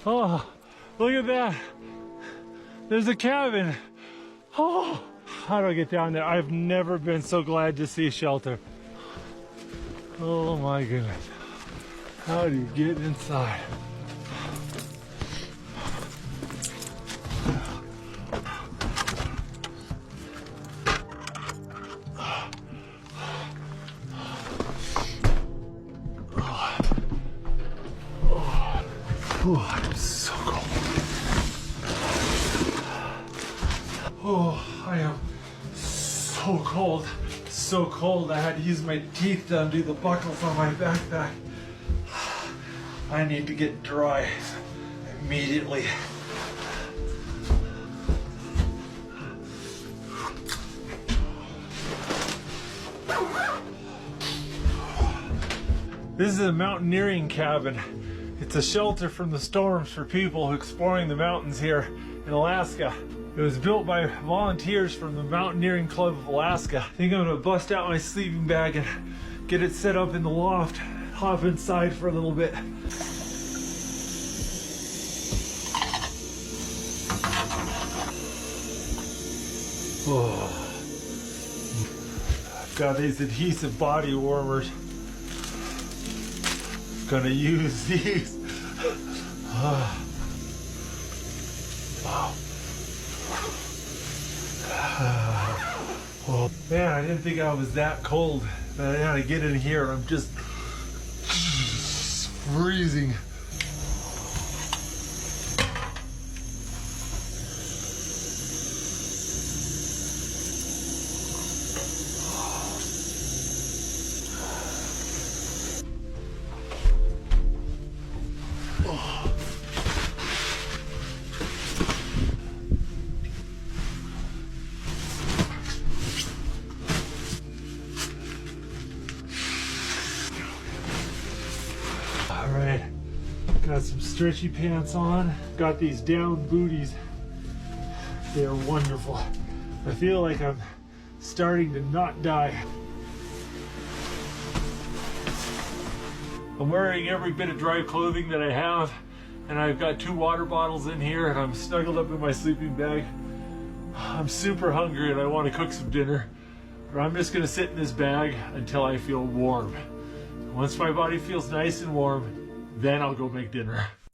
Oh, look at that. There's a cabin. Oh, how do I get down there? I've never been so glad to see shelter. Oh my goodness. How do you get inside? Oh, I'm so cold. Oh, I am so cold. So cold. I had to use my teeth to undo the buckles on my backpack. I need to get dry immediately. This is a mountaineering cabin. It's a shelter from the storms for people exploring the mountains here in Alaska. It was built by volunteers from the Mountaineering Club of Alaska. I think I'm gonna bust out my sleeping bag and get it set up in the loft, hop inside for a little bit. Oh. I've got these adhesive body warmers. Gonna use these. Wow. Oh man, I didn't think I was that cold, but I gotta get in here. I'm just freezing. Alright, got some stretchy pants on, got these down booties. They're wonderful. I feel like I'm starting to not die. I'm wearing every bit of dry clothing that I have, and I've got 2 water bottles in here, and I'm snuggled up in my sleeping bag. I'm super hungry and I want to cook some dinner, but I'm just going to sit in this bag until I feel warm. Once my body feels nice and warm, then I'll go make dinner.